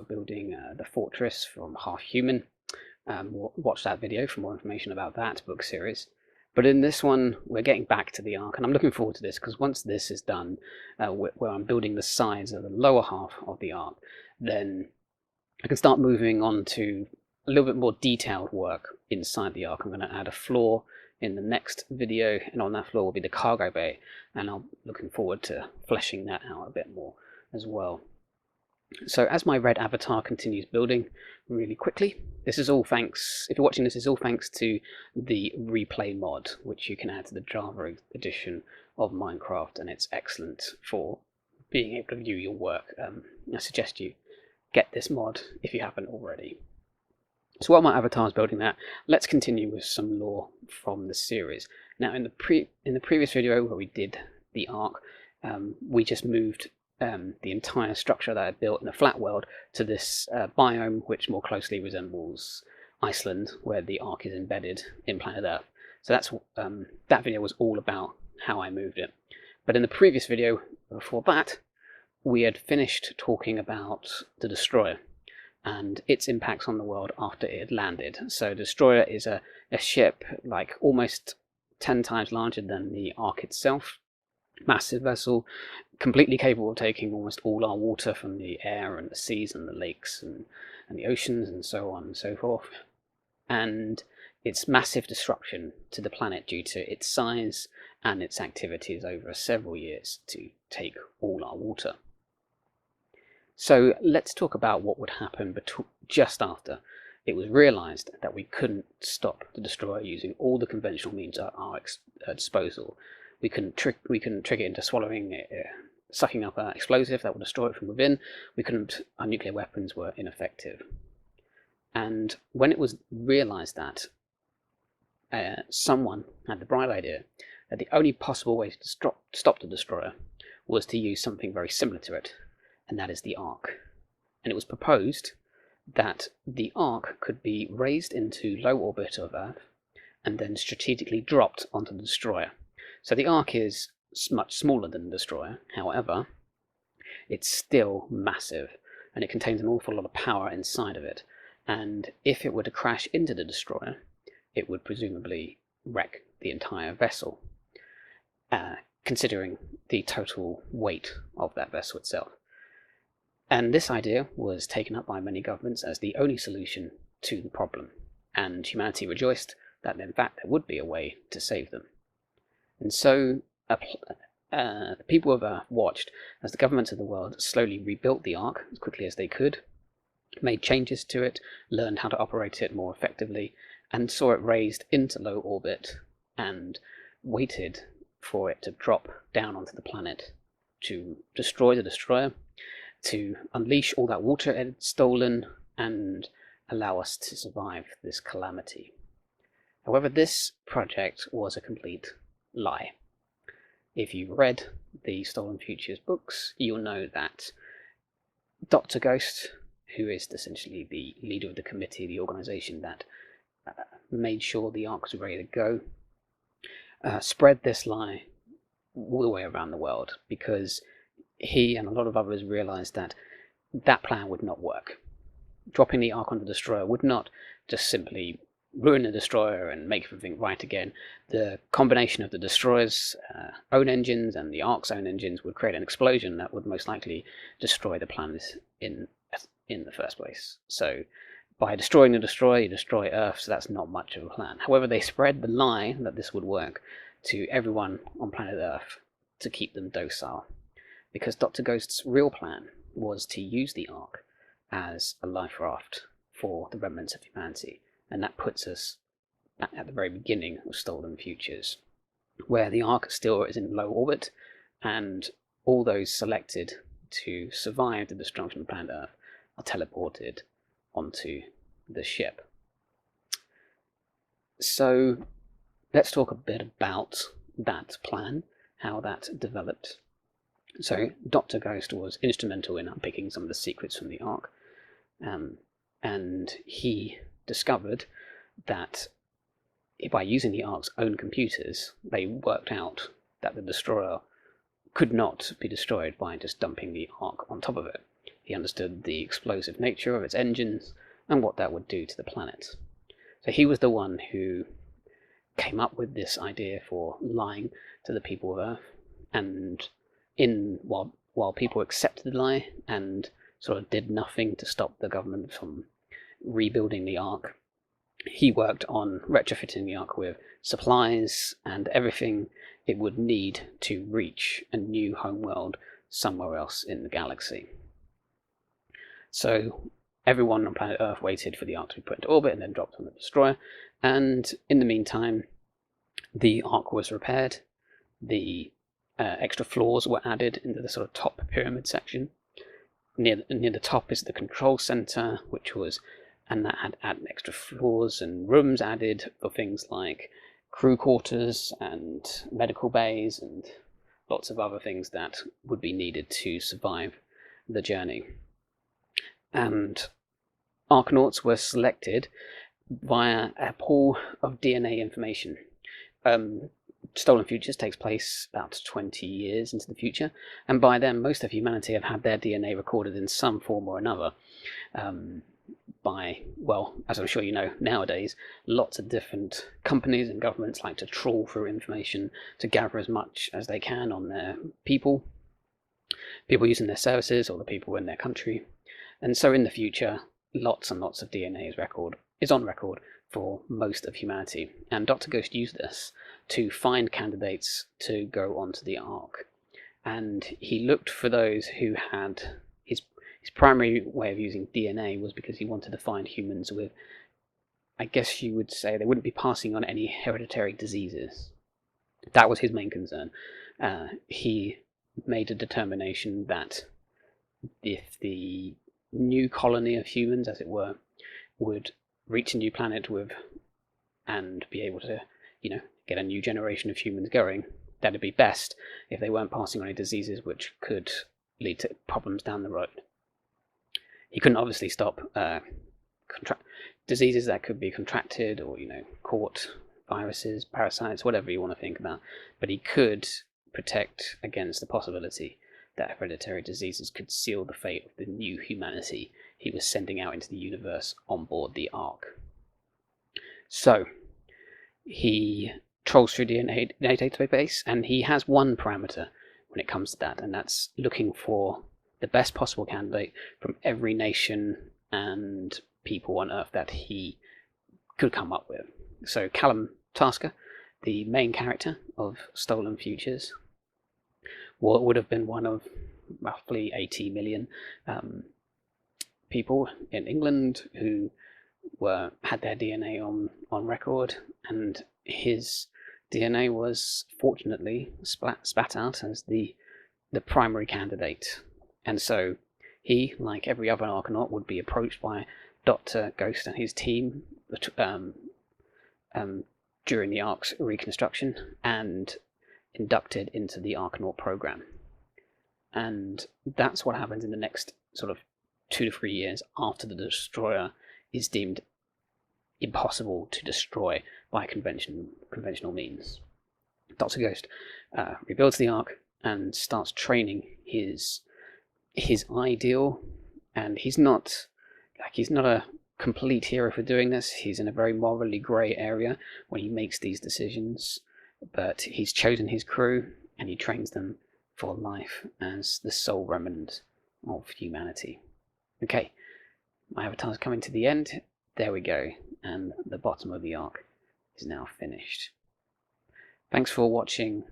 building the fortress from Half Human. Watch that video for more information about that book series. But in this one, we're getting back to the Ark, and I'm looking forward to this because once this is done, where I'm building the sides of the lower half of the Ark, then I can start moving on to a little bit more detailed work inside the Ark. I'm going to add a floor in the next video, and on that floor will be the cargo bay, and I'm looking forward to fleshing that out a bit more as well. So as my red avatar continues building really quickly, this is all thanks, if you're watching this, is all thanks to the replay mod, which you can add to the Java edition of Minecraft, and it's excellent for being able to view your work. I suggest you get this mod if you haven't already. So while my avatar is building that, let's continue with some lore from the series. Now in the previous video where we did the Ark, we just moved the entire structure that I built in a flat world to this biome which more closely resembles Iceland, where the Ark is embedded in planet Earth. So that's that video was all about how I moved it. But in the previous video before that, we had finished talking about the Destroyer and its impacts on the world after it had landed. So the Destroyer is a ship like almost 10 times larger than the Ark itself. Massive vessel, completely capable of taking almost all our water from the air and the seas and the lakes and the oceans and so on and so forth. And its massive disruption to the planet due to its size and its activities over several years to take all our water. So let's talk about what would happen just after it was realised that we couldn't stop the Destroyer using all the conventional means at our disposal. We couldn't trick it into sucking up an explosive that would destroy it from within. Our nuclear weapons were ineffective. And when it was realised that, someone had the bright idea that the only possible way to stop the Destroyer was to use something very similar to it, and that is the Ark. And it was proposed that the Ark could be raised into low orbit of Earth and then strategically dropped onto the Destroyer. So the Ark is much smaller than the Destroyer, however, it's still massive, and it contains an awful lot of power inside of it. And if it were to crash into the Destroyer, it would presumably wreck the entire vessel, considering the total weight of that vessel itself. And this idea was taken up by many governments as the only solution to the problem, and humanity rejoiced that in fact there would be a way to save them. And so the people of Earth watched as the governments of the world slowly rebuilt the Ark as quickly as they could, made changes to it, learned how to operate it more effectively, and saw it raised into low orbit and waited for it to drop down onto the planet to destroy the Destroyer, to unleash all that water it had stolen, and allow us to survive this calamity. However, this project was a complete lie. If you've read the Stolen Futures books, you'll know that Dr. Ghost, who is essentially the leader of the committee, the organisation that made sure the Ark was ready to go, spread this lie all the way around the world because he and a lot of others realised that that plan would not work. Dropping the Ark on the Destroyer would not just simply ruin the Destroyer and make everything right again. The combination of the Destroyer's own engines and the Ark's own engines would create an explosion that would most likely destroy the planet in the first place. So by destroying the Destroyer, you destroy Earth, so that's not much of a plan. However, they spread the lie that this would work to everyone on planet Earth to keep them docile, because Dr. Ghost's real plan was to use the Ark as a life raft for the remnants of humanity. And that puts us back at the very beginning of Stolen Futures, where the Ark still is in low orbit, and all those selected to survive the destruction of planet Earth are teleported onto the ship. So let's talk a bit about that plan, how that developed. So Dr. Ghost was instrumental in unpicking some of the secrets from the Ark, and he discovered that by using the Ark's own computers, they worked out that the Destroyer could not be destroyed by just dumping the Ark on top of it. He understood the explosive nature of its engines and what that would do to the planet. So he was the one who came up with this idea for lying to the people of Earth, and while people accepted the lie and sort of did nothing to stop the government from rebuilding the Ark, he worked on retrofitting the Ark with supplies and everything it would need to reach a new homeworld somewhere else in the galaxy. So everyone on planet Earth waited for the Ark to be put into orbit and then dropped on the destroyer, and in the meantime the Ark was repaired, the extra floors were added into the sort of top pyramid section. Near the top is the control center, and that had extra floors and rooms added for things like crew quarters and medical bays and lots of other things that would be needed to survive the journey. And Arkanauts were selected via a pool of DNA information. Stolen Futures takes place about 20 years into the future, and by then most of humanity have had their DNA recorded in some form or another. As I'm sure you know, nowadays lots of different companies and governments like to trawl through information to gather as much as they can on their people using their services, or the people in their country. And so in the future, lots and lots of DNA is on record for most of humanity, and Dr. Ghost used this to find candidates to go onto the Ark. And he looked for those who had his primary way of using DNA was because he wanted to find humans with, I guess you would say, they wouldn't be passing on any hereditary diseases. That was his main concern. He made a determination that if the new colony of humans, as it were, would reach a new planet and be able to, get a new generation of humans going, that'd be best if they weren't passing on any diseases which could lead to problems down the road. He couldn't obviously stop diseases that could be contracted or, caught, viruses, parasites, whatever you want to think about, but he could protect against the possibility that hereditary diseases could seal the fate of the new humanity he was sending out into the universe on board the Ark. So he trolls through the DNA database, and he has one parameter when it comes to that, and that's looking for the best possible candidate from every nation and people on Earth that he could come up with. So Callum Tasker, the main character of Stolen Futures, would have been one of roughly 80 million people in England who had their DNA on record, and his DNA was fortunately spat out as the primary candidate. And so he, like every other Arcanaut, would be approached by Dr. Ghost and his team during the Ark's reconstruction and inducted into the Arcanaut program. And that's what happens in the next sort of 2 to 3 years after the destroyer is deemed impossible to destroy by conventional means. Dr. Ghost rebuilds the Ark and starts training his ideal, and he's not a complete hero for doing this. He's in a very morally grey area when he makes these decisions, but he's chosen his crew and he trains them for life as the sole remnant of humanity. Okay, my avatar's coming to the end. There we go, and the bottom of the Ark is now finished. Thanks for watching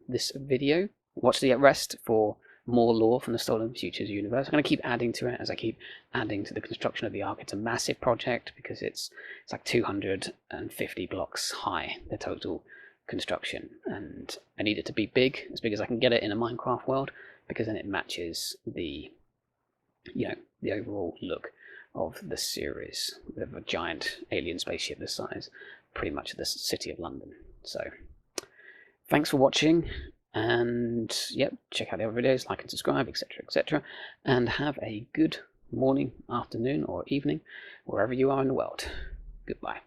this video. Watch the rest for more lore from the Stolen Futures universe. I'm going to keep adding to it as I keep adding to the construction of the Ark. It's a massive project because it's like 250 blocks high, the total construction, and I need it to be as big as I can get it in a Minecraft world, because then it matches the overall look of the series with a giant alien spaceship this size, pretty much the city of London. So thanks for watching, and check out the other videos, like and subscribe, etc., and have a good morning, afternoon, or evening wherever you are in the world. Goodbye.